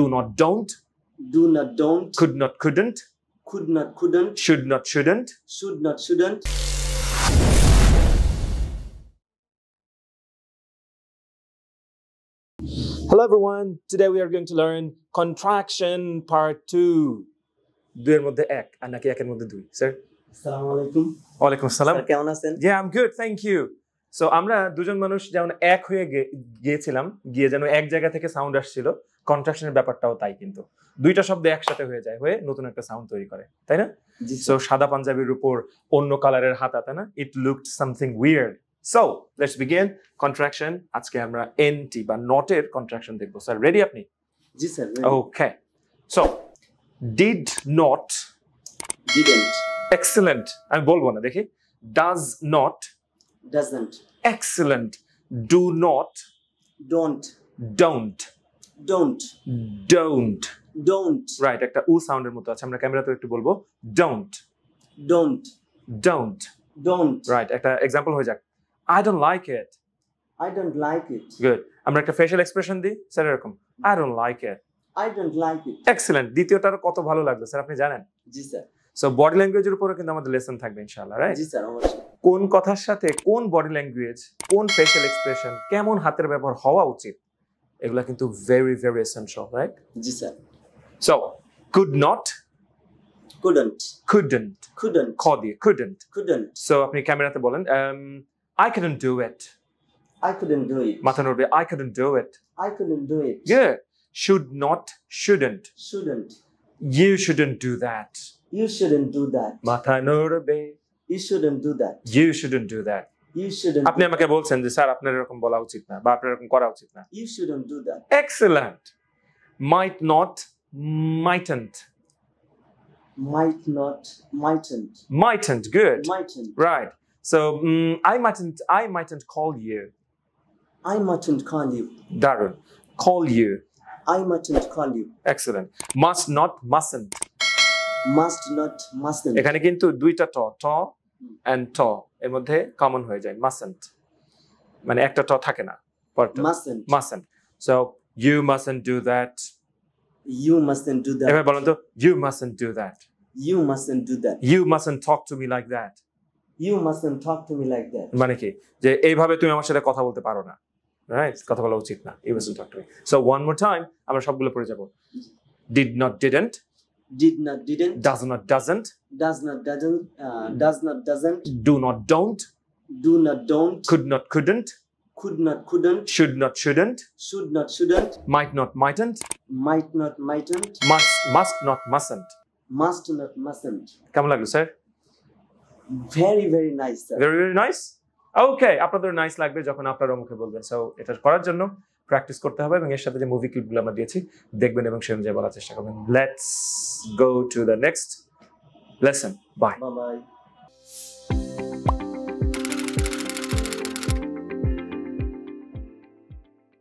Do not, don't. Do not, don't. Could not, couldn't. Could not, couldn't. Should not, shouldn't. Should not, shouldn't. Hello everyone. Today we are going to learn contraction part 2. দুইয়ের মধ্যে এক আর নাকি একের মধ্যে দুই sir? আসসালামু আলাইকুম। ওয়ালাইকুম আসসালাম। স্যার কেমন আছেন? Yeah, I'm good, thank you. So আমরা দুজন মানুষ যেমন এক হয়ে গিয়েছিলাম, গিয়ে যেন এক জায়গা থেকে সাউন্ড আসছিল, কন্ট্রাকশনের ব্যাপারটাও তাই, কিন্তু দুইটা শব্দ একসাথে হয়ে নতুন একটা সাউন্ড তৈরি করে, তাই না? সো সাদা পাঞ্জাবির উপর অন্য কালারের হাতা, তাই না? It looked something weird. So let's begin contraction. আজকে আমরা এনটি বা নটের কন্ট্রাকশন দেখবো। স্যার রেডি আপনি? জি sir. Okay, so did not, didn't, excellent. আমি বলবো না, দেখি। Does not, doesn't, excellent. Do not, don't, don't, don't, don't. don't, right, একটা উ সাউন্ডের মতো আছে, আমরা ক্যামেরাতে একটু বলবো don't, don't, don't. don't. Right, একটা এক্সাম্পল হয়ে যাক, I don't like it. I don't like it. Good. আমরা একটা ফেশিয়াল এক্সপ্রেশন দিই স্যার এরকম, I don't like it. I don't like it. Excellent. দ্বিতীয়টার কত ভালো লাগলো স্যার আপনি জানেন? জি স্যার। সো বডি ল্যাঙ্গুয়েজের উপরে কিন্তু আমাদের লেসন থাকবে ইনশাআল্লাহ, রাইট? জি স্যার, অবশ্যই। কোন কথার সাথে কোন বডি ল্যাঙ্গুয়েজ, কোন ফেশিয়াল এক্সপ্রেশন, কেমন হাতের ব্যবহার হওয়া উচিত, এগুলা কিন্তু very very essential, right? G sir. So could not, couldn't, couldn't, couldn't, খ দিয়ে couldn't. couldn't, সো আপনি ক্যামেরাতে বলেন I couldn't do it. I couldn't do it. মাথা নড়বে, I couldn't do it. I couldn't do it. Yeah. Should not, shouldn't. Shouldn't. You shouldn't do that. You shouldn't do that. মাথা নড়বে, You shouldn't do that. you shouldn't do that. You shouldn't. আপনি আমাকে বলছেন যে sir আপনার এরকম বলা উচিত না বা আপনার এরকম করা উচিত না। You shouldn't do that. Excellent. Might not, mightn't. Might not, mightn't. Mightn't, good. Mightn't. Right. So I mightn't call you. I mightn't call you. দারুণ। Call you. I mightn't call you. Excellent. Must not, mustn't. Must not, mustn't. এখানে কিন্তু দুইটা ট and ট এর মধ্যে common হয়ে যায়, mustn't, মানে একটা ট থাকে না, Mustn't. mustn't. So you mustn't do that. You mustn't do that. এবার বলেন তো, you mustn't do that. You mustn't do that. You mustn't talk to me like that. You mustn't talk to me like that. মানে কি, যে এইভাবে তুমি আমার সাথে কথা বলতে পারো না, রাইট? কথা বলা উচিত না। You mustn't talk to me. So one more time আমরা সবগুলো পড়ে যাব। Did not, didn't. Did not, didn't. Does not, doesn't. Does not, doesn't. Does not, doesn't. Do not, don't. Do not, don't. Could not, couldn't. Could not, couldn't. Should not, shouldn't. Should not, shouldn't. Might not, mightn't. Might not, mightn't. Must not, mustn't. Must not, mustn't. কেমন লাগলো sir? Very, very nice, sir. Very very nice. Okay, আপনাদের nice লাগবে যখন আপনারা মুখে বলবেন। So এটা করার জন্য প্র্যাকটিস করতে হবে এবং এর সাথে যে মুভি ক্লিপগুলো আমরা দিয়েছি দেখবেন এবং সেই অনুযায়ী বলার চেষ্টা করবেন। Let's go to the next lesson. Bye. Bye-bye.